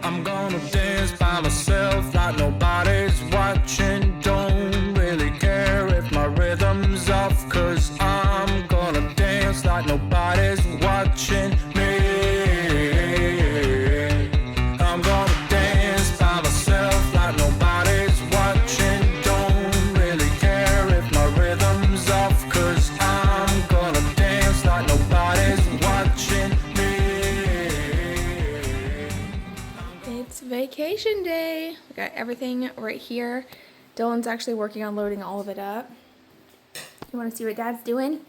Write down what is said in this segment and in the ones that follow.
I'm gonna dance by myself like nobody's watching. Don't really care if my rhythm's off, 'cause I'm gonna dance like nobody's watching me. I'm gonna dance by myself like nobody's watching. Don't really care if my rhythm's off, 'cause I'm gonna dance like nobody's watching me. It's vacation day. We got everything right here. Dylan's actually working on loading all of it up. You want to see what Dad's doing?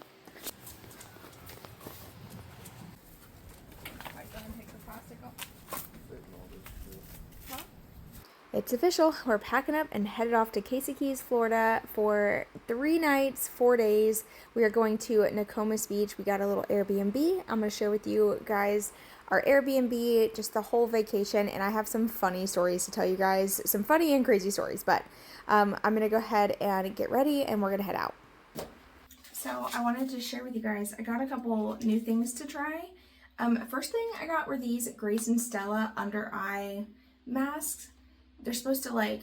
It's official. We're packing up and headed off to Casey Keys, Florida for 3 nights, 4 days. We are going to Nokomis Beach. We got a little Airbnb. I'm going to share with you guys our Airbnb, just the whole vacation, and I have some funny stories to tell you guys, some funny and crazy stories, but I'm going to go ahead and get ready and we're going to head out. So I wanted to share with you guys, I got a couple new things to try. First thing I got were these Grace and Stella under eye masks. They're supposed to, like,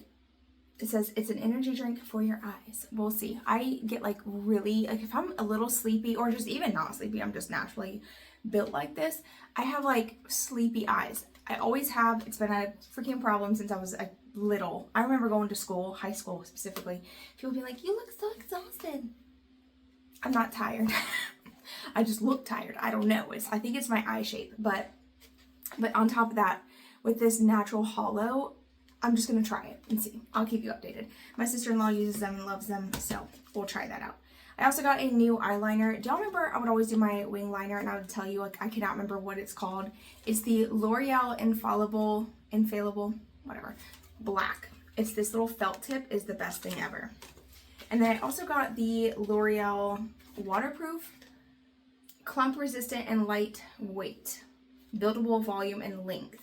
it says it's an energy drink for your eyes. We'll see. I get like really, like if I'm a little sleepy or just even not sleepy, I'm just naturally built like this. I have like sleepy eyes. I always have. It's been a freaking problem since I was a little. I remember going to school, high school specifically. People be like, you look so exhausted. I'm not tired. I just look tired. I don't know. I think it's my eye shape. But on top of that, with this natural hollow, I'm just going to try it and see. I'll keep you updated. My sister-in-law uses them and loves them, so we'll try that out. I also got a new eyeliner. Do y'all remember I would always do my wing liner and I would tell you, like, I cannot remember what it's called. It's the L'Oreal Infallible, whatever, black. It's this little felt tip is the best thing ever. And then I also got the L'Oreal waterproof, clump resistant and lightweight, buildable volume and length.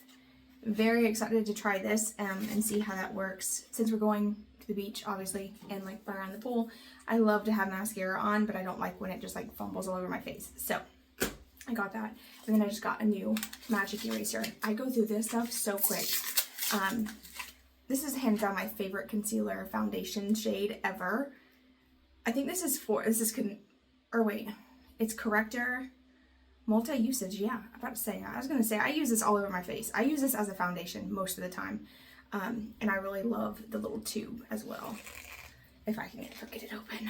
Very excited to try this and see how that works. Since we're going to the beach, obviously, and like around the pool, I love to have mascara on, but I don't like when it just like fumbles all over my face. So I got that. And then I just got a new magic eraser. I go through this stuff so quick. This is hands down my favorite concealer foundation shade ever. I think it's corrector. Multi-usage, yeah. I'm about to say, I was going to say, I use this all over my face. I use this as a foundation most of the time. And I really love the little tube as well. If I can get it open.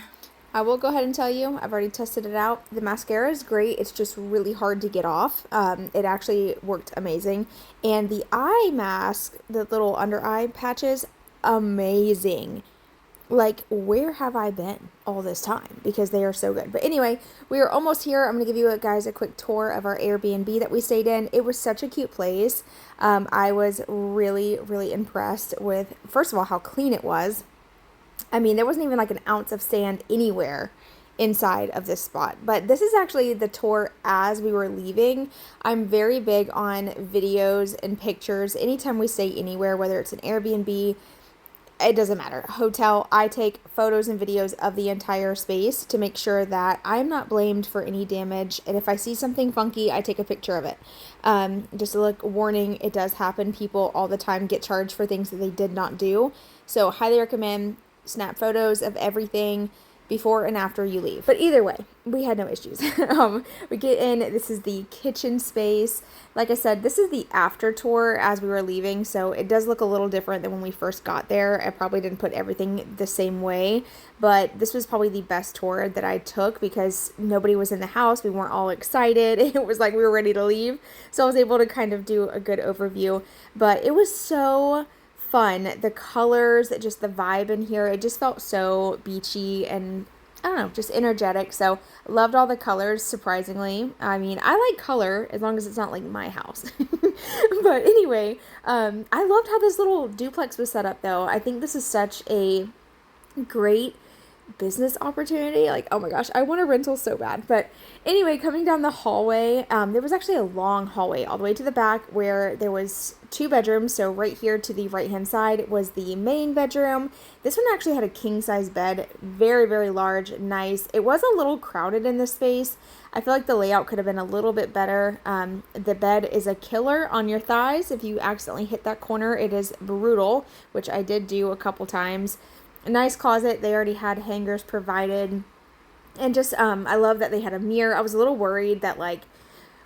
I will go ahead and tell you, I've already tested it out. The mascara is great. It's just really hard to get off. It actually worked amazing. And the eye mask, the little under eye patches, amazing. Like, where have I been all this time? Because they are so good. But anyway, we are almost here. I'm going to give you guys a quick tour of our Airbnb that we stayed in. It was such a cute place. I was really, really impressed with, first of all, how clean it was. I mean, there wasn't even like an ounce of sand anywhere inside of this spot. But this is actually the tour as we were leaving. I'm very big on videos and pictures. Anytime we stay anywhere, whether it's an Airbnb, it doesn't matter, hotel, I take photos and videos of the entire space to make sure that I'm not blamed for any damage. And if I see something funky, I take a picture of it. Just a like warning, it does happen. People all the time get charged for things that they did not do. So highly recommend snap photos of everything before and after you leave. But either way, we had no issues. We get in, this is the kitchen space. Like I said, this is the after tour as we were leaving, so it does look a little different than when we first got there. I probably didn't put everything the same way, but this was probably the best tour that I took because nobody was in the house. We weren't all excited. It was like we were ready to leave, so I was able to kind of do a good overview, but it was so fun. The colors, just the vibe in here, it just felt so beachy and I don't know, just energetic. So loved all the colors, surprisingly. I mean, I like color as long as it's not like my house. But anyway, I loved how this little duplex was set up though. I think this is such a great business opportunity. Like, oh my gosh, I want a rental so bad. But anyway, coming down the hallway, there was actually a long hallway all the way to the back where there was 2 bedrooms. So right here to the right hand side was the main bedroom. This one actually had a king size bed, very, very large, nice. It was a little crowded in this space. I feel like the layout could have been a little bit better. The bed is a killer on your thighs. If you accidentally hit that corner, it is brutal, which I did do a couple times. A nice closet. They already had hangers provided. And just, I love that they had a mirror. I was a little worried that, like,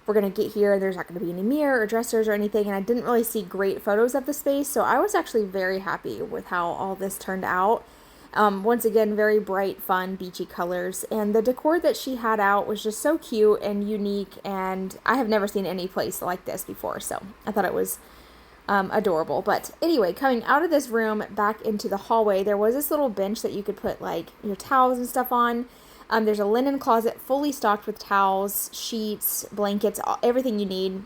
we're going to get here and there's not going to be any mirror or dressers or anything. And I didn't really see great photos of the space. So I was actually very happy with how all this turned out. Once again, very bright, fun, beachy colors. And the decor that she had out was just so cute and unique. And I have never seen any place like this before. So I thought it was adorable. But anyway, coming out of this room back into the hallway, there was this little bench that you could put like your towels and stuff on. There's a linen closet fully stocked with towels, sheets, blankets, everything you need.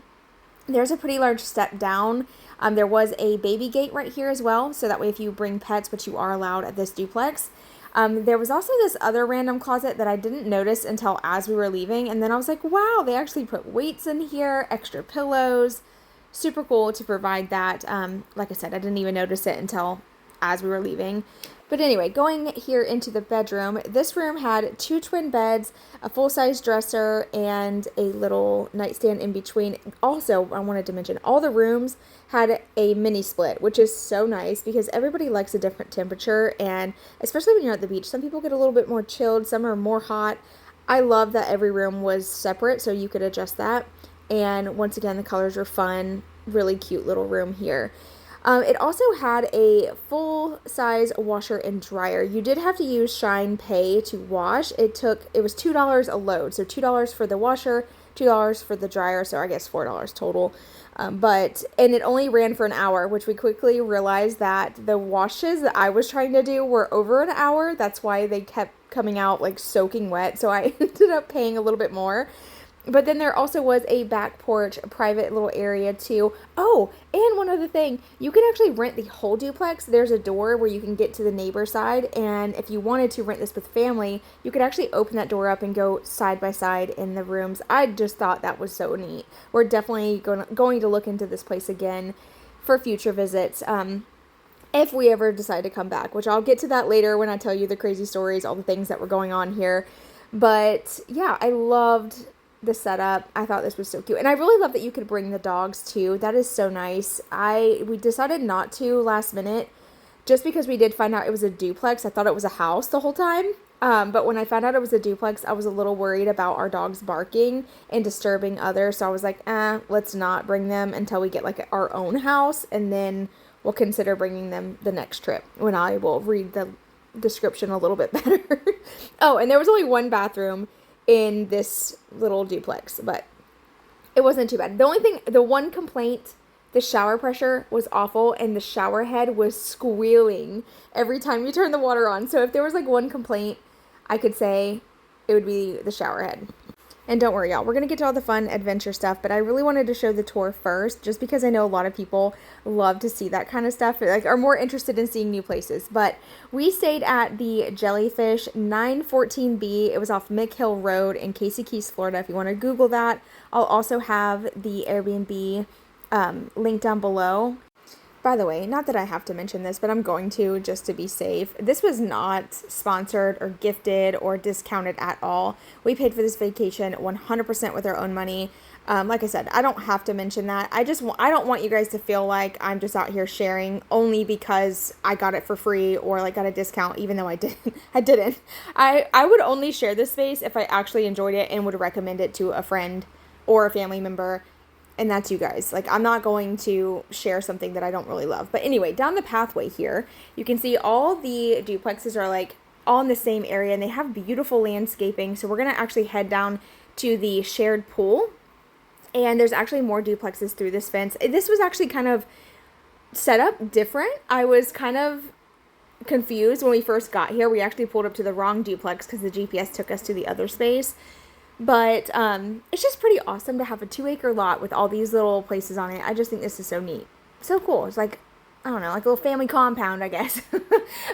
There's a pretty large step down. There was a baby gate right here as well, so that way if you bring pets, which you are allowed at this duplex. There was also this other random closet that I didn't notice until as we were leaving, and then I was like, wow, they actually put weights in here, extra pillows. Super cool to provide that. Like I said, I didn't even notice it until as we were leaving. But anyway, going here into the bedroom, this room had 2 twin beds, a full-size dresser, and a little nightstand in between. Also, I wanted to mention, all the rooms had a mini split, which is so nice because everybody likes a different temperature, and especially when you're at the beach, some people get a little bit more chilled, some are more hot. I love that every room was separate, so you could adjust that. And once again, the colors were fun. Really cute little room here. It also had a full-size washer and dryer. You did have to use Shine Pay to wash. It was $2 a load. So $2 for the washer, $2 for the dryer. So I guess $4 total. And it only ran for an hour, which we quickly realized that the washes that I was trying to do were over an hour. That's why they kept coming out like soaking wet. So I ended up paying a little bit more. But then there also was a back porch, a private little area too. Oh, and one other thing, you can actually rent the whole duplex. There's a door where you can get to the neighbor side. And if you wanted to rent this with family, you could actually open that door up and go side by side in the rooms. I just thought that was so neat. We're definitely going to look into this place again for future visits. If we ever decide to come back, which I'll get to that later when I tell you the crazy stories, all the things that were going on here. But yeah, I loved the setup. I thought this was so cute. And I really love that you could bring the dogs too. That is so nice. We decided not to last minute just because we did find out it was a duplex. I thought it was a house the whole time. But when I found out it was a duplex, I was a little worried about our dogs barking and disturbing others. So I was like, let's not bring them until we get like our own house. And then we'll consider bringing them the next trip when I will read the description a little bit better. Oh, and there was only one bathroom in this little duplex, but it wasn't too bad. The one complaint, the shower pressure was awful, and the shower head was squealing every time you turn the water on. So if there was like one complaint, I could say it would be the shower head. And don't worry, y'all, we're going to get to all the fun adventure stuff, but I really wanted to show the tour first, just because I know a lot of people love to see that kind of stuff, like are more interested in seeing new places. But we stayed at the Jellyfish 914B. It was off McHill Road in Casey Keys, Florida, if you want to Google that. I'll also have the Airbnb link down below. By the way, not that I have to mention this, but I'm going to just to be safe. This was not sponsored or gifted or discounted at all. We paid for this vacation 100% with our own money. Like I said, I don't have to mention that. I don't want you guys to feel like I'm just out here sharing only because I got it for free or like got a discount, even though I didn't. I would only share this space if I actually enjoyed it and would recommend it to a friend or a family member. And that's you guys. Like, I'm not going to share something that I don't really love. But anyway, down the pathway here, you can see all the duplexes are like all in the same area, and they have beautiful landscaping. So we're going to actually head down to the shared pool. And there's actually more duplexes through this fence. This was actually kind of set up different. I was kind of confused when we first got here. We actually pulled up to the wrong duplex because the GPS took us to the other space. But it's just pretty awesome to have a 2-acre lot with all these little places on it. I just think this is so neat. So cool. It's like I don't know, like a little family compound, I guess.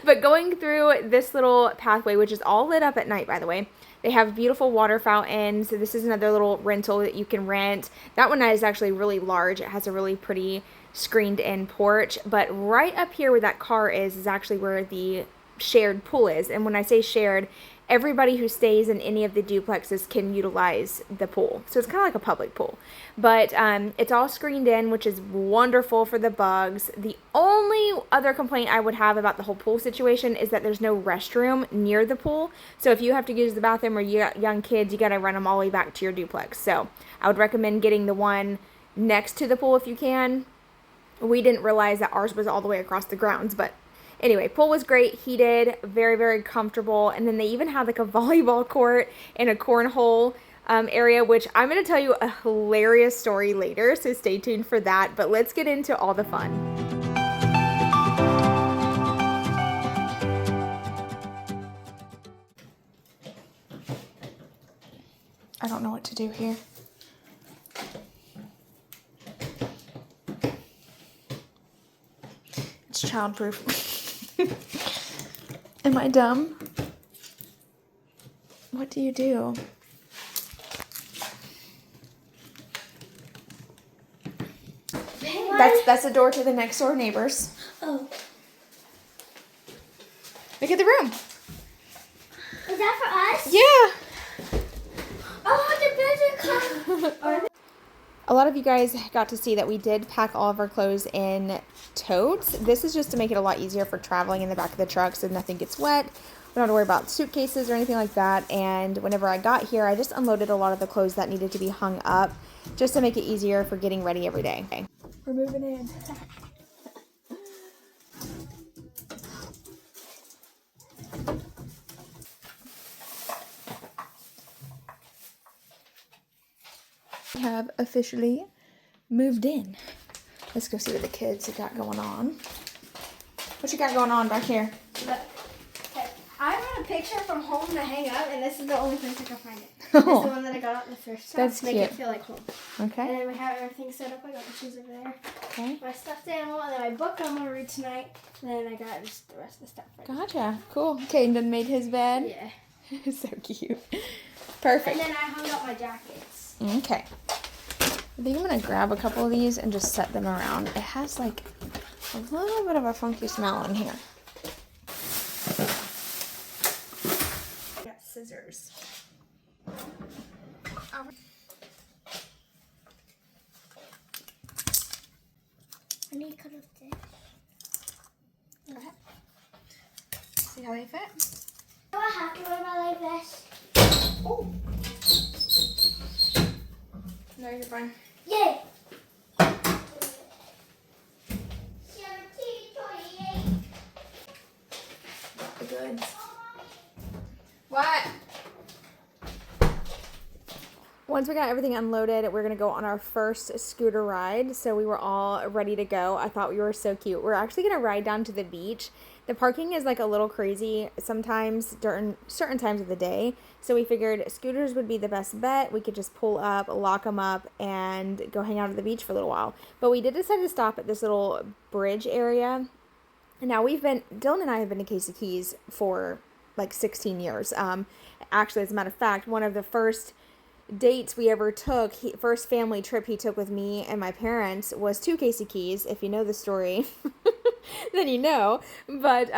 But going through this little pathway, which is all lit up at night, by the way, they have beautiful water fountains. So this is another little rental that you can rent. That one is actually really large. It has a really pretty screened in porch. But right up here where that car is actually where the shared pool is. And when I say shared, everybody who stays in any of the duplexes can utilize the pool. So it's kind of like a public pool. But it's all screened in, which is wonderful for the bugs. The only other complaint I would have about the whole pool situation is that there's no restroom near the pool. So if you have to use the bathroom or you got young kids, you got to run them all the way back to your duplex. So I would recommend getting the one next to the pool if you can. We didn't realize that ours was all the way across the grounds, but anyway, pool was great, heated, very, very comfortable. And then they even had like a volleyball court and a cornhole area, which I'm going to tell you a hilarious story later. So stay tuned for that. But let's get into all the fun. I don't know what to do here. It's childproof. Am I dumb? What do you do? That's the door to the next door neighbors. Oh. Look at the room. Is that for us? Yeah. Oh, the beds are coming. A lot of you guys got to see that we did pack all of our clothes in totes. This is just to make it a lot easier for traveling in the back of the truck so nothing gets wet. We don't have to worry about suitcases or anything like that. And whenever I got here, I just unloaded a lot of the clothes that needed to be hung up just to make it easier for getting ready every day. Okay. We're moving in. We have officially moved in. Let's go see what the kids have got going on. What you got going on back here? Look. Okay. I got a picture from home to hang up, and this is the only place I can find it. It's the one that I got at the thrift shop That's to make cute. it feel like home. Okay. And then we have everything set up. I got my shoes over there. Okay. My stuffed animal, and then my book I'm going to read tonight. And then I got just the rest of the stuff. Right Gotcha. Cool. Caden made his bed. Yeah. So cute. Perfect. And then I hung up my jackets. Okay. I think I'm going to grab a couple of these and just set them around. It has like a little bit of a funky smell in here. I got scissors. I need to cut up this. Go ahead. See how they fit? Do I have to wear my life vest? Oh. No, you're fine. Yay! The goods. What? Once we got everything unloaded, we're going to go on our first scooter ride. So we were all ready to go. I thought we were so cute. We're actually going to ride down to the beach. The parking is like a little crazy sometimes during certain times of the day. So we figured scooters would be the best bet. We could just pull up, lock them up, and go hang out at the beach for a little while. But we did decide to stop at this little bridge area. And now Dylan and I have been to Casey Keys for like 16 years. Actually, as a matter of fact, one of the first dates we ever took, first family trip he took with me and my parents was to Casey Keys. If you know the story, then you know. But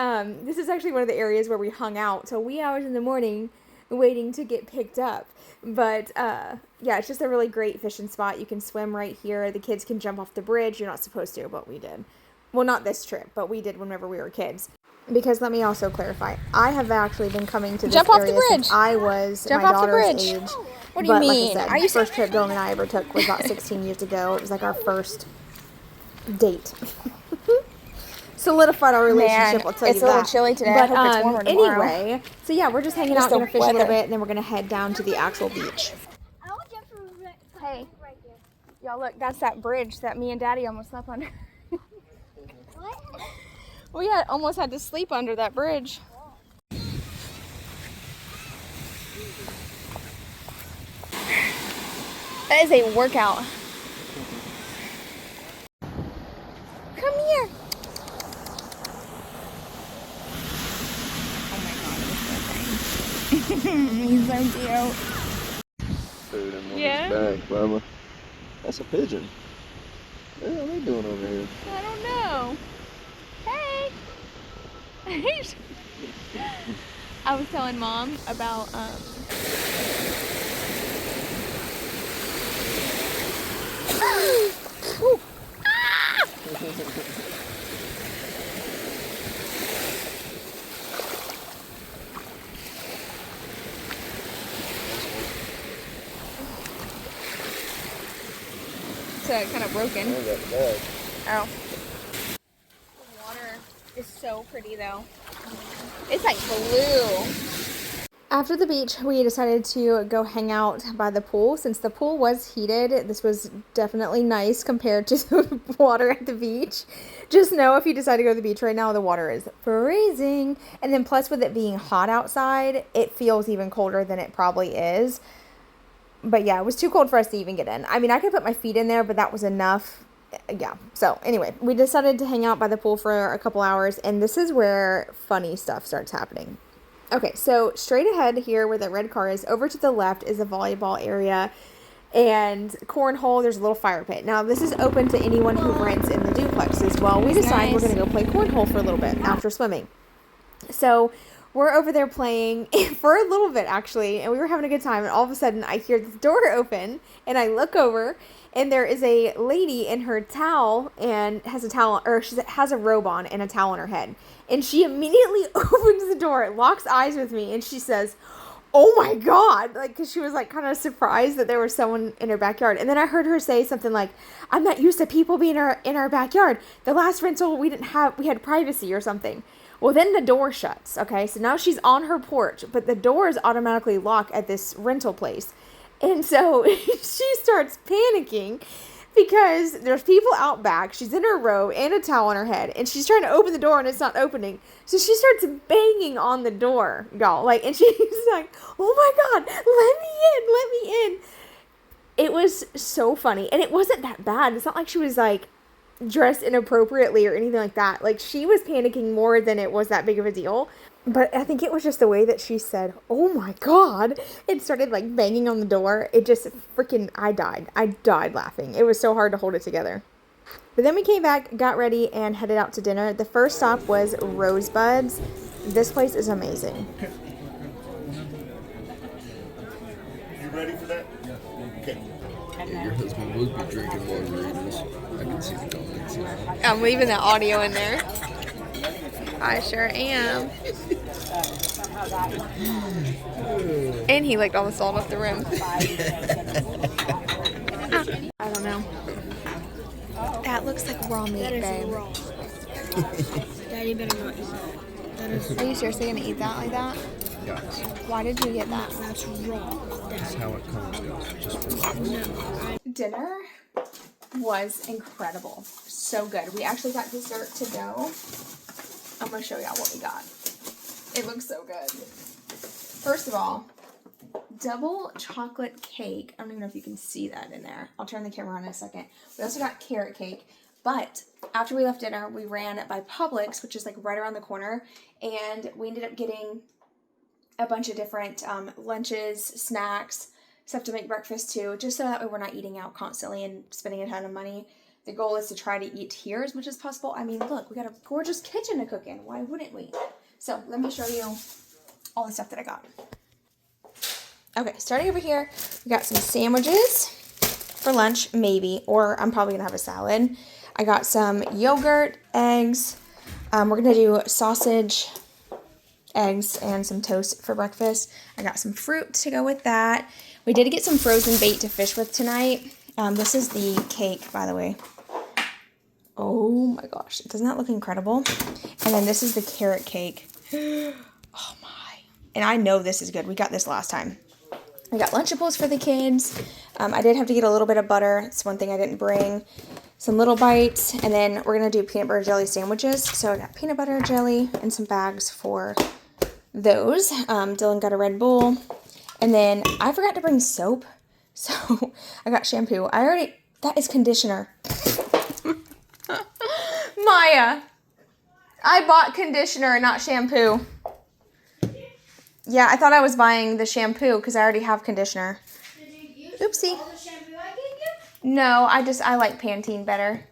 this is actually one of the areas where we hung out till wee hours in the morning waiting to get picked up. But yeah, it's just a really great fishing spot. You can swim right here. The kids can jump off the bridge. You're not supposed to, but we did. Well, not this trip, but we did whenever we were kids. Because let me also clarify, I have actually been coming to this area since I was my daughter's age. What do you mean? Like I said, the first trip Dylan and I ever took was about 16 years ago. It was like our first date. Solidified our relationship, I'll tell you that. It's a little chilly today. But I hope it's warmer tomorrow. anyway, so yeah, we're just hanging out, the gonna fish a little weather. bit, and then we're gonna head down to the actual beach. I want jump from Hey. right here. Y'all look, that's that bridge that me and Daddy almost slept under. What? We almost had to sleep under that bridge. That is a workout. Come here. He's so cute. Food in one Yeah? bag, Bubba. That's a pigeon. What the hell are they doing over here? I don't know. Hey. I was telling Mom about Ooh. Ah! It's kind of broken. Oh, that bag. Oh. The water is so pretty though. It's like blue. After the beach, we decided to go hang out by the pool. Since the pool was heated, this was definitely nice compared to the water at the beach. Just know if you decide to go to the beach right now, the water is freezing. And then plus with it being hot outside, it feels even colder than it probably is. But yeah, it was too cold for us to even get in. I mean, I could put my feet in there, but that was enough. Yeah. So anyway, we decided to hang out by the pool for a couple hours. And this is where funny stuff starts happening. Okay, so straight ahead here where the red car is, over to the left is a volleyball area and cornhole. There's a little fire pit. Now, this is open to anyone who rents in the duplexes. Well, we decide we're going to go play cornhole for a little bit after swimming. So we're over there playing for a little bit, actually, and we were having a good time. And all of a sudden, I hear the door open, and I look over, and there is a lady in her towel and has a towel, or she has a robe on and a towel on her head. And she immediately opens the door, locks eyes with me, and she says, "Oh my God," like, because she was like kind of surprised that there was someone in her backyard. And then I heard her say something like, "I'm not used to people being in our backyard. The last rental we had privacy," or something. Well, then the door shuts. Okay, so now she's on her porch, but the door is automatically locked at this rental place. And so she starts panicking because there's people out back. She's in her robe and a towel on her head, and she's trying to open the door and it's not opening. So she starts banging on the door, y'all. Like, and she's like, "Oh my God, let me in." It was so funny. And it wasn't that bad. It's not like she was like dressed inappropriately or anything like that. Like, she was panicking more than it was that big of a deal. But I think it was just the way that she said, "Oh my God," and started like banging on the door. It just freaking, I died laughing. It was so hard to hold it together. But then we came back, got ready, and headed out to dinner. The first stop was Rosebuds. This place is amazing. You ready for that? Okay. Yeah, your husband would be drinking margaritas. I can see the comments. I'm leaving that audio in there. I sure am. And he licked all the salt off the rim. I don't know. That looks like raw meat, babe. Raw. Daddy better not eat that. Are you seriously gonna eat that like that? Guys, Why did you get that? That's raw. that's how it comes, guys. Just relax. Dinner was incredible. So good. We actually got dessert to go. I'm going to show y'all what we got. It looks so good. First of all, double chocolate cake. I don't even know if you can see that in there. I'll turn the camera on in a second. We also got carrot cake. But after we left dinner, we ran by Publix, which is like right around the corner. And we ended up getting a bunch of different lunches, snacks, stuff to make breakfast too, just so that way we're not eating out constantly and spending a ton of money. The goal is to try to eat here as much as possible. I mean, look, we got a gorgeous kitchen to cook in. Why wouldn't we? So let me show you all the stuff that I got. Okay, starting over here, we got some sandwiches for lunch, maybe, or I'm probably gonna have a salad. I got some yogurt, eggs. We're gonna do sausage, eggs, and some toast for breakfast. I got some fruit to go with that. We did get some frozen bait to fish with tonight. This is the cake, by the way. Oh my gosh, doesn't that look incredible? And then this is the carrot cake. Oh my. And I know this is good. We got this last time. I got Lunchables for the kids. I did have to get a little bit of butter. It's one thing I didn't bring. Some little bites. And then we're going to do peanut butter jelly sandwiches. So I got peanut butter jelly and some bags for those. Dylan got a Red Bull. And then I forgot to bring soap. So I got shampoo. That is conditioner. Maya, I bought conditioner and not shampoo. Yeah, I thought I was buying the shampoo because I already have conditioner. Did you use Oopsie. all the shampoo I gave you? No, I like Pantene better.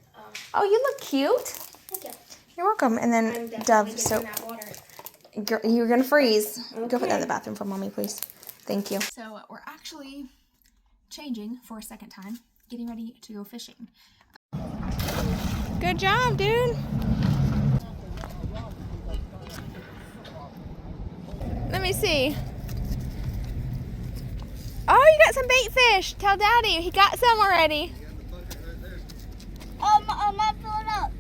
Oh, you look cute. Thank you. You're welcome. And then I'm definitely Dove getting soap. that water. You're gonna freeze. Go put that in Okay. the bathroom for mommy, please. Thank you. So we're actually changing for a second time, getting ready to go fishing. Good job, dude. Let me see. Oh, you got some bait fish. Tell Daddy he got some already. I'm not filling up.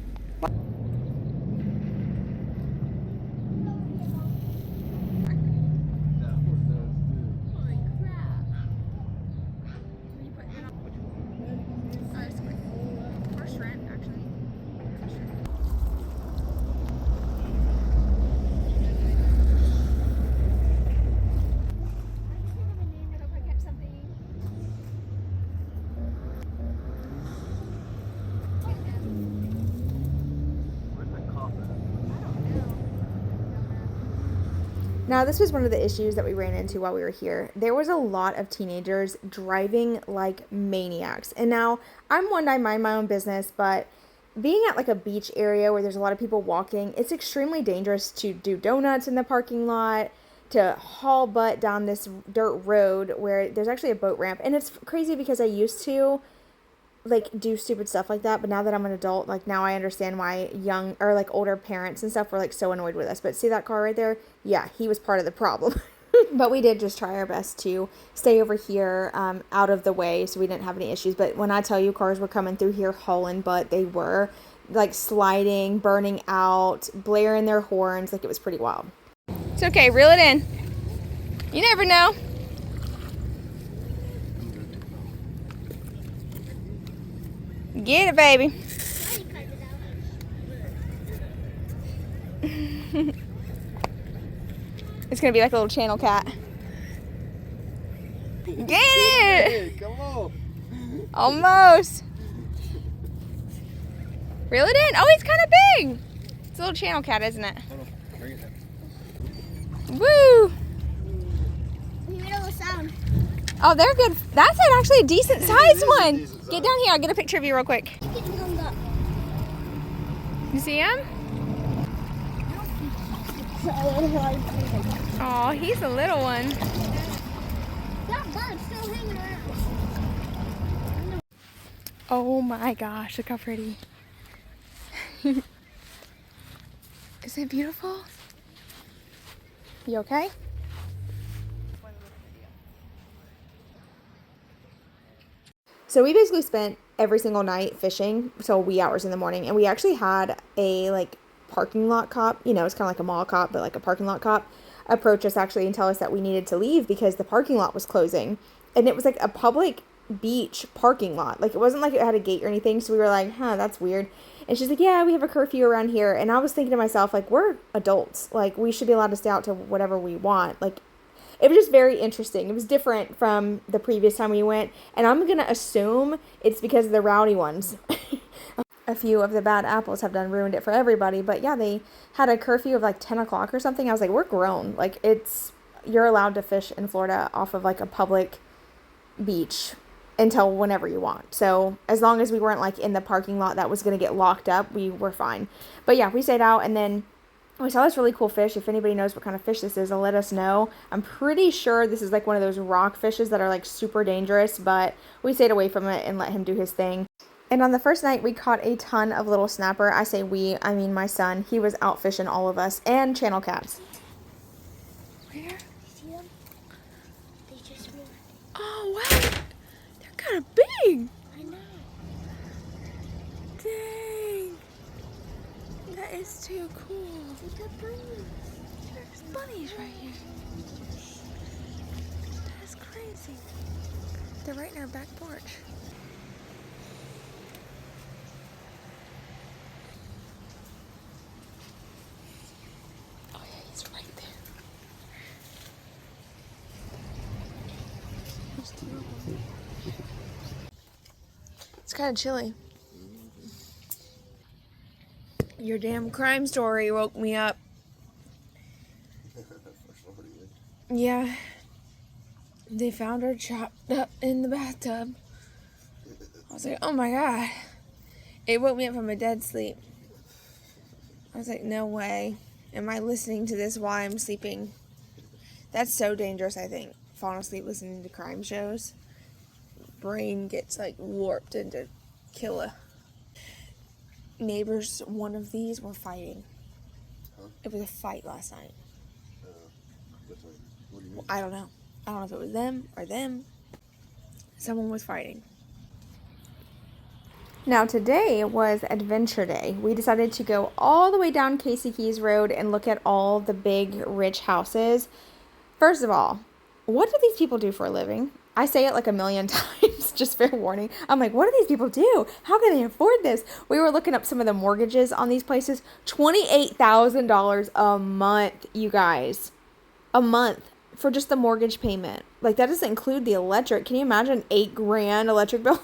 Now, this was one of the issues that we ran into while we were here. There was a lot of teenagers driving like maniacs. And now, I'm one, I mind my own business, but being at like a beach area where there's a lot of people walking, it's extremely dangerous to do donuts in the parking lot, to haul butt down this dirt road where there's actually a boat ramp. And it's crazy because I used to like do stupid stuff like that, but now that I'm an adult, like now I understand why young or like older parents and stuff were like so annoyed with us. But see that car right there? Yeah, he was part of the problem. But we did just try our best to stay over here out of the way so we didn't have any issues. But when I tell you cars were coming through here hauling butt, they were like sliding, burning out, blaring their horns. Like it was pretty wild. It's okay, reel it in. You never know. Get it, baby. It's gonna be like a little channel cat. Get it! Come on. Almost. Reel it in. Oh, he's kind of big. It's a little channel cat, isn't it? Hold on. Bring it down. Woo! You made a little sound. Oh, they're good. That's actually a decent sized a one. decent size. Get down here. I'll get a picture of you real quick. You can hung up. You see him? Oh, he's a little one. That bird's still hanging around. Oh my gosh, look how pretty. Isn't it beautiful? You okay? So we basically spent every single night fishing till wee hours in the morning, and we actually had a like parking lot cop, you know, it's kind of like a mall cop, but like a parking lot cop, approach us actually and tell us that we needed to leave because the parking lot was closing. And it was like a public beach parking lot. Like it wasn't like it had a gate or anything. So we were like, that's weird. And she's like, yeah, we have a curfew around here. And I was thinking to myself, like, we're adults. Like we should be allowed to stay out to whatever we want. Like it was just very interesting. It was different from the previous time we went. And I'm going to assume it's because of the rowdy ones. A few of the bad apples have ruined it for everybody. But yeah, they had a curfew of like 10 o'clock or something. I was like, we're grown. Like you're allowed to fish in Florida off of like a public beach until whenever you want. So as long as we weren't like in the parking lot that was going to get locked up, we were fine. But yeah, we stayed out and then we saw this really cool fish. If anybody knows what kind of fish this is, let us know. I'm pretty sure this is like one of those rock fishes that are like super dangerous, but we stayed away from it and let him do his thing. And on the first night, we caught a ton of little snapper. I say we, I mean my son. He was out fishing all of us and channel cats. Where? See them? They just moved. Oh, wow. They're kind of big. I know. Dang. That is too cool. Look at bunnies. There's bunnies right here. That's crazy. They're right in our back porch. Oh yeah, he's right there. There's two of them. It's kind of chilly. Your damn crime story woke me up. Yeah. They found her chopped up in the bathtub. I was like, oh my God. It woke me up from a dead sleep. I was like, no way. Am I listening to this while I'm sleeping? That's so dangerous, I think. Falling asleep listening to crime shows. Brain gets like warped into killer. Neighbors, one of these were fighting. Huh? It was a fight last night. What do you mean? I don't know. I don't know if it was them or them. Someone was fighting. Now today was adventure day. We decided to go all the way down Casey Keys Road and look at all the big rich houses. First of all, what do these people do for a living? I say it like a million times, just fair warning. I'm like, what do these people do? How can they afford this? We were looking up some of the mortgages on these places. $28,000 a month, you guys. A month for just the mortgage payment. Like, that doesn't include the electric. Can you imagine $8,000 electric bill?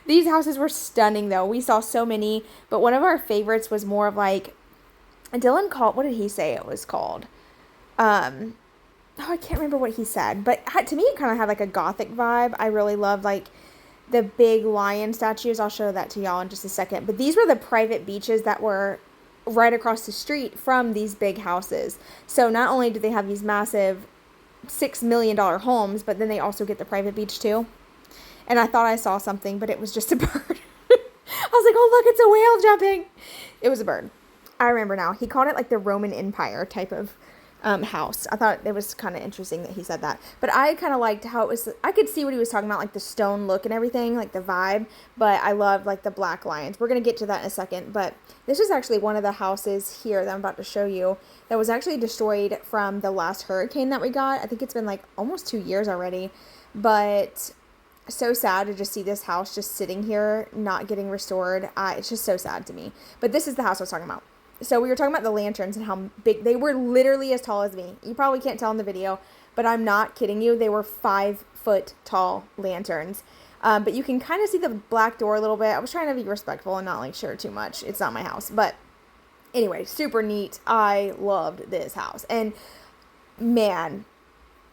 These houses were stunning, though. We saw so many, but one of our favorites was more of like, Dylan called, what did he say it was called? I can't remember what he said, but to me, it kind of had like a gothic vibe. I really love like the big lion statues. I'll show that to y'all in just a second. But these were the private beaches that were right across the street from these big houses. So not only do they have these massive $6 million homes, but then they also get the private beach too. And I thought I saw something, but it was just a bird. I was like, oh, look, it's a whale jumping. It was a bird. I remember now. He called it like the Roman Empire type of house. I thought it was kind of interesting that he said that. But I kind of liked how it was. I could see what he was talking about, like the stone look and everything, like the vibe. But I loved like the black lions. We're going to get to that in a second. But this is actually one of the houses here that I'm about to show you that was actually destroyed from the last hurricane that we got. I think it's been like almost 2 years already. But so sad to just see this house just sitting here, not getting restored. It's just so sad to me. But this is the house I was talking about. So we were talking about the lanterns and how big they were, literally as tall as me. You probably can't tell in the video, but I'm not kidding you. They were 5-foot tall lanterns. But you can kind of see the black door a little bit. I was trying to be respectful and not like share too much. It's not my house. But anyway, super neat. I loved this house. And man,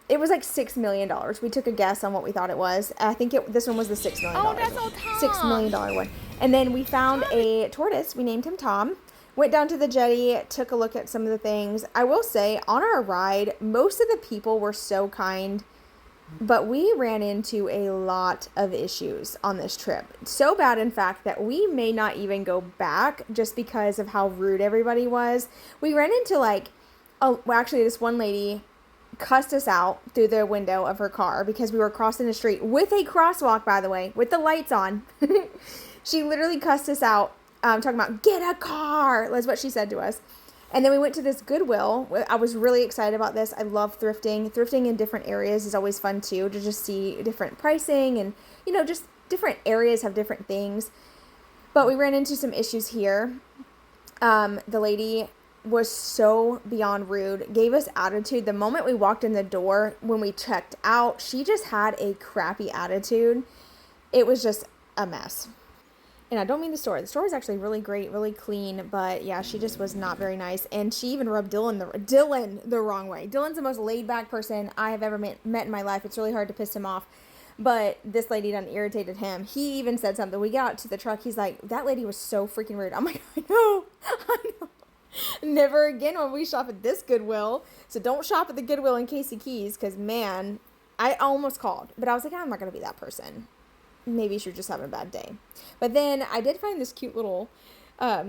it was like $6 million. We took a guess on what we thought it was. I think this one was the $6 million. Oh, that's all Tom. $6 million one. And then we found a tortoise. We named him Tom. Went down to the jetty, took a look at some of the things. I will say, on our ride, most of the people were so kind, but we ran into a lot of issues on this trip. So bad, in fact, that we may not even go back just because of how rude everybody was. We ran into actually this one lady cussed us out through the window of her car because we were crossing the street with a crosswalk, by the way, with the lights on. She literally cussed us out. Talking about, get a car, that's what she said to us. And then we went to this Goodwill. I was really excited about this. I love thrifting. Thrifting in different areas is always fun too, to just see different pricing and, just different areas have different things. But we ran into some issues here. The lady was so beyond rude, gave us attitude. The moment we walked in the door, when we checked out, she just had a crappy attitude. It was just a mess. And I don't mean the store. The store is actually really great, really clean. But yeah, she just was not very nice. And she even rubbed Dylan the wrong way. Dylan's the most laid back person I have ever met in my life. It's really hard to piss him off. But this lady done irritated him. He even said something. We got to the truck. He's like, that lady was so freaking rude. I'm like, I know. Never again when we shop at this Goodwill. So don't shop at the Goodwill in Casey Keys. Because man, I almost called. But I was like, I'm not going to be that person. Maybe she's just having a bad day. But then I did find this cute little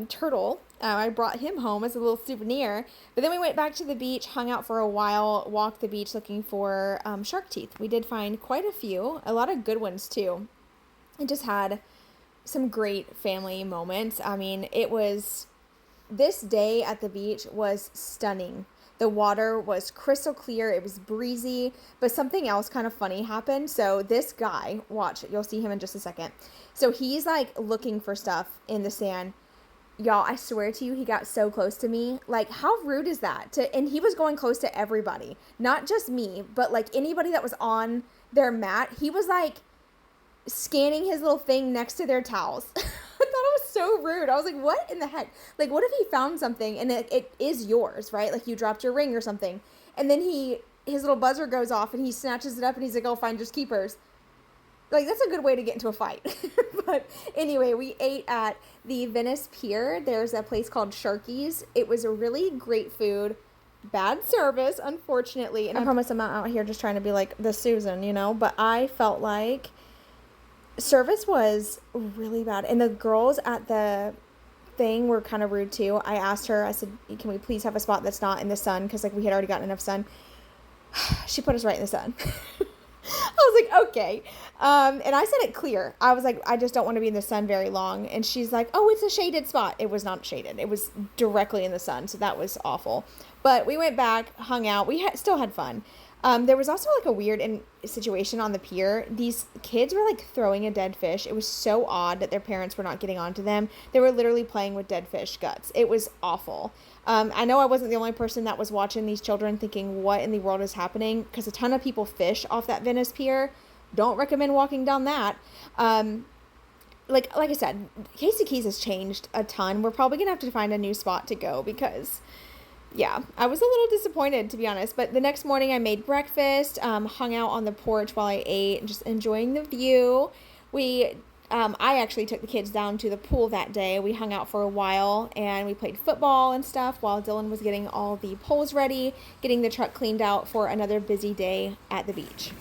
turtle. I brought him home as a little souvenir. But then we went back to the beach, hung out for a while, walked the beach looking for shark teeth. We did find quite a few, a lot of good ones too. And just had some great family moments. I mean, this day at the beach was stunning. The water was crystal clear. It was breezy, but something else kind of funny happened. So this guy, watch, you'll see him in just a second. So he's like looking for stuff in the sand. Y'all, I swear to you, he got so close to me. Like, how rude is that? And he was going close to everybody, not just me, but like anybody that was on their mat. He was like scanning his little thing next to their towels. I thought it was so rude. I was like, what in the heck? Like, what if he found something and it is yours, right? Like you dropped your ring or something. And then he his little buzzer goes off and he snatches it up and he's like, oh, fine, just keepers. Like, that's a good way to get into a fight. But anyway, we ate at the Venice Pier. There's a place called Sharky's. It was a really great food. Bad service, unfortunately. And I promise I'm not out here just trying to be like the Susan, you know. But I felt like service was really bad. And the girls at the thing were kind of rude too. I asked her, I said, can we please have a spot that's not in the sun? Because like we had already gotten enough sun. She put us right in the sun. I was like, okay. And I said it clear. I was like, I just don't want to be in the sun very long. And she's like, oh, it's a shaded spot. It was not shaded. It was directly in the sun. So that was awful. But we went back, hung out. We still had fun. There was also like a weird situation on the pier. These kids were like throwing a dead fish. It was so odd that their parents were not getting onto them. They were literally playing with dead fish guts. It was awful. I know I wasn't the only person that was watching these children thinking, what in the world is happening? Because a ton of people fish off that Venice Pier. Don't recommend walking down that. Like I said, Casey Keys has changed a ton. We're probably going to have to find a new spot to go because, yeah, I was a little disappointed, to be honest. But the next morning I made breakfast, hung out on the porch while I ate, just enjoying the view. I actually took the kids down to the pool that day. We hung out for a while and we played football and stuff while Dylan was getting all the poles ready, getting the truck cleaned out for another busy day at the beach.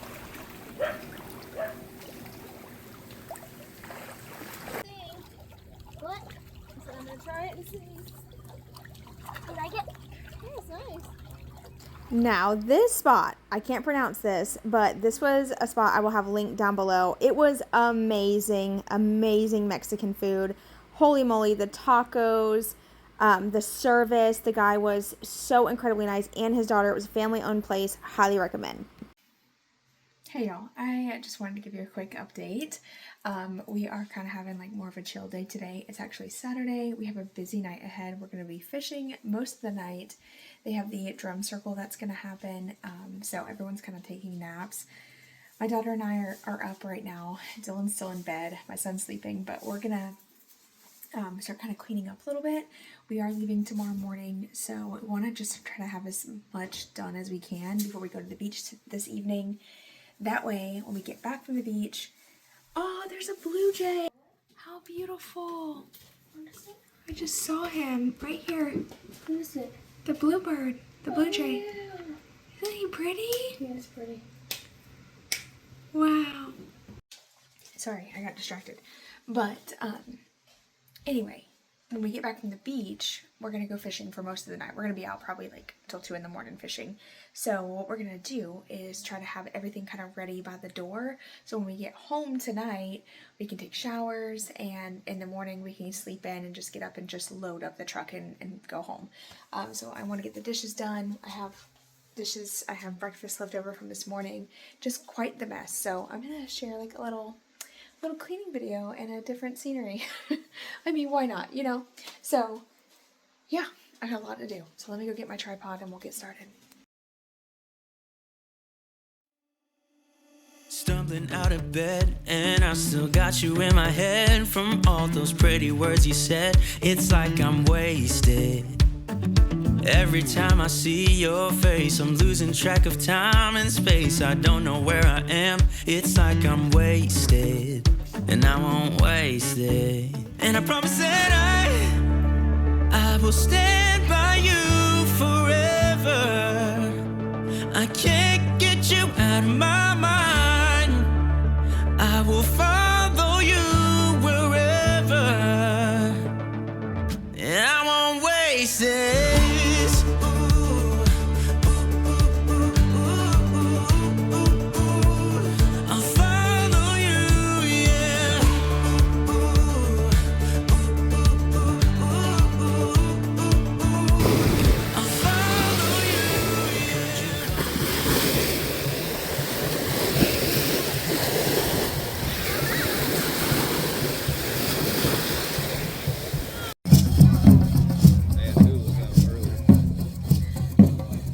What? So I'm gonna try it and see. You like it? Yeah, it's nice. Now, this spot, I can't pronounce this, but this was a spot I will have linked down below. It was amazing, amazing Mexican food. Holy moly, the tacos, the service, the guy was so incredibly nice, and his daughter. It was a family-owned place. Highly recommend. Hey y'all, I just wanted to give you a quick update. We are kind of having like more of a chill day today. It's actually Saturday. We have a busy night ahead. We're going to be fishing most of the night. They have the drum circle that's going to happen, so everyone's kind of taking naps. My daughter and I are up right now. Dylan's still in bed. My son's sleeping, but we're going to start kind of cleaning up a little bit. We are leaving tomorrow morning, so we want to just try to have as much done as we can before we go to the beach this evening. That way, when we get back from the beach, oh, there's a blue jay. How beautiful. I just saw him right here. Who is it? The bluebird, the blue jay. Yeah. Isn't he pretty? Yeah, it's pretty. Wow. Sorry, I got distracted. But, anyway, when we get back from the beach, we're going to go fishing for most of the night. We're going to be out probably like until 2 in the morning fishing. So what we're going to do is try to have everything kind of ready by the door. So when we get home tonight, we can take showers, and in the morning we can sleep in and just get up and just load up the truck and go home. So I want to get the dishes done. I have breakfast left over from this morning. Just quite the mess. So I'm going to share like a little cleaning video and a different scenery. I mean, why not, you know? So yeah, I got a lot to do. So let me go get my tripod and we'll get started. Stumbling out of bed, and I still got you in my head. From all those pretty words you said, it's like I'm wasted. Every time I see your face, I'm losing track of time and space. I don't know where I am, it's like I'm wasted, and I won't waste it. And I promise that I will stand by you forever. I can't get you out of my mind. I will follow you wherever, and I won't waste it.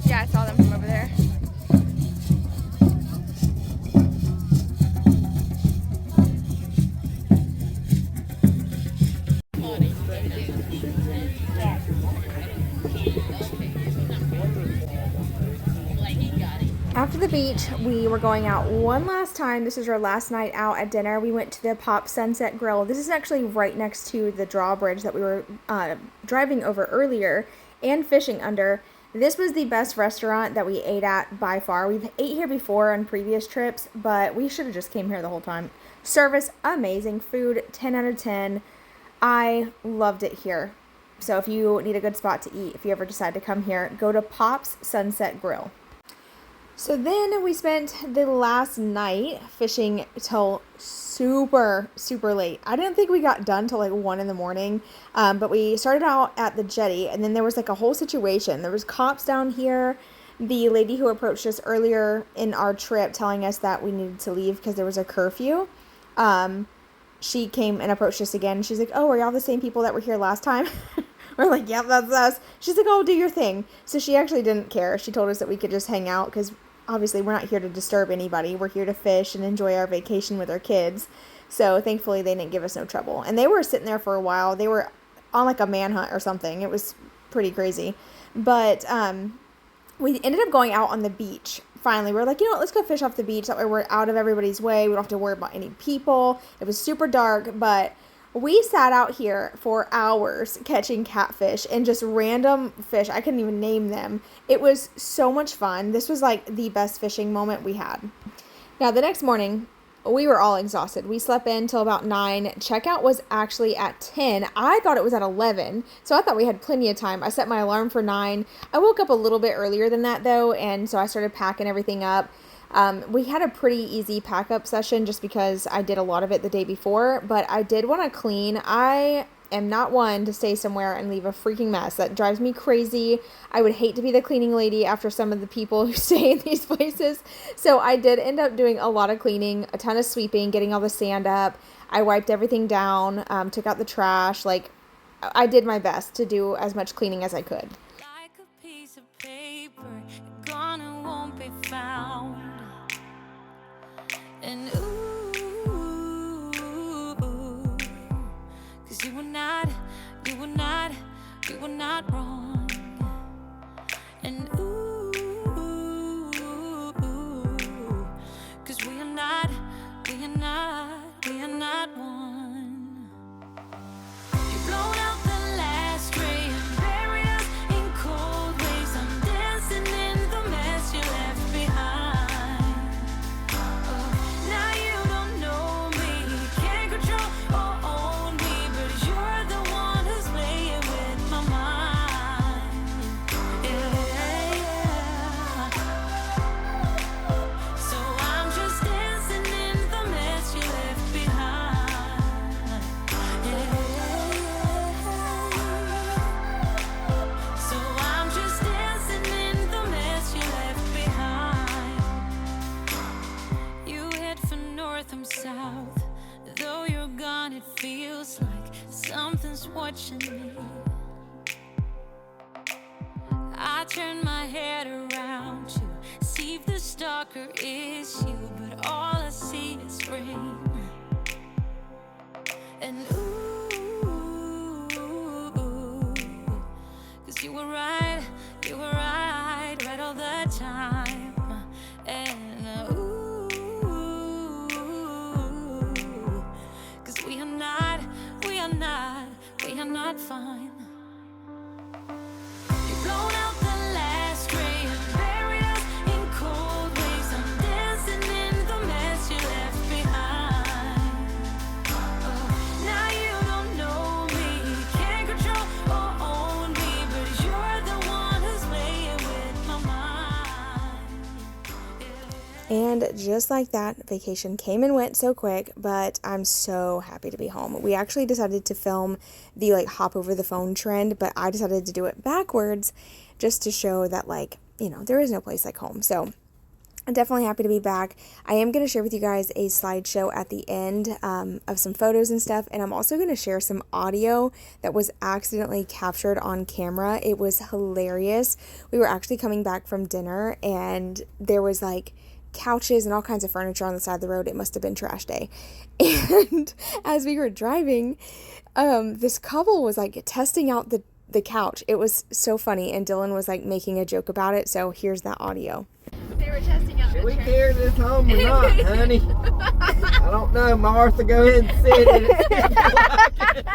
Yeah, I saw them from over there. After the beach, we were going out one last time. This was our last night out at dinner. We went to the Pop Sunset Grill. This is actually right next to the drawbridge that we were driving over earlier and fishing under. This was the best restaurant that we ate at by far. We've ate here before on previous trips, but we should have just came here the whole time. Service, amazing. Food, 10 out of 10. I loved it here. So if you need a good spot to eat, if you ever decide to come here, go to Pop's Sunset Grill. So then we spent the last night fishing till super late. I didn't think we got done till like 1 in the morning, but we started out at the jetty, and then there was like a whole situation. There was cops down here. The lady who approached us earlier in our trip telling us that we needed to leave because there was a curfew, she came and approached us again. She's like, "Oh, are y'all the same people that were here last time?" We're like, "Yep, that's us." She's like, "Oh, do your thing." So she actually didn't care. She told us that we could just hang out because obviously we're not here to disturb anybody. We're here to fish and enjoy our vacation with our kids. So thankfully they didn't give us no trouble. And they were sitting there for a while. They were on like a manhunt or something. It was pretty crazy. But we ended up going out on the beach. Finally, we're like, you know what, let's go fish off the beach. That way we're out of everybody's way. We don't have to worry about any people. It was super dark, but we sat out here for hours catching catfish and just random fish. I couldn't even name them. It was so much fun. This was like the best fishing moment we had. Now, the next morning, we were all exhausted. We slept in till about 9. Checkout was actually at 10. I thought it was at 11, so I thought we had plenty of time. I set my alarm for 9. I woke up a little bit earlier than that, though, and so I started packing everything up. We had a pretty easy pack up session just because I did a lot of it the day before, but I did want to clean. I am not one to stay somewhere and leave a freaking mess. That drives me crazy. I would hate to be the cleaning lady after some of the people who stay in these places. So I did end up doing a lot of cleaning, a ton of sweeping, getting all the sand up. I wiped everything down, took out the trash. Like, I did my best to do as much cleaning as I could. Like a piece of paper, gone and won't be found. And ooh, 'cause you were not wrong. And ooh, 'cause we are not one. You've blown out the last ray and buried us in cold waves. I'm dancing in the mess you left behind. Now you don't know me, can't control or own me, but you're the one who's playing with my mind. Yeah. So I'm just dancing in the mess you left behind. Yeah. So I'm just dancing in the mess you left behind. You head for north, I'm south. Though you're gone, it feels like something's watching me. I turn my head around to see if the stalker is you, but all I see is rain. And ooh, 'cause you were right all the time. And ooh, 'cause we are not fine. You've blown out the last ray and buried us in cold waves. I'm dancing in the mess you left behind. Now you don't know me, can't control or own me, but you're the one who's playing with my mind. And just like that, vacation came and went so quick, but I'm so happy to be home. We actually decided to film the like hop over the phone trend, but I decided to do it backwards just to show that, like, you know, there is no place like home. So I'm definitely happy to be back. I am going to share with you guys a slideshow at the end of some photos and stuff, and I'm also going to share some audio that was accidentally captured on camera. It was hilarious. We were actually coming back from dinner, and there was like couches and all kinds of furniture on the side of the road. It must have been trash day. And as we were driving, this couple was like testing out the couch. It was so funny, and Dylan was like making a joke about it. So here's that audio. They were testing out Should the we church. carry this home or not, honey? I don't know. Martha, go ahead and sit in it.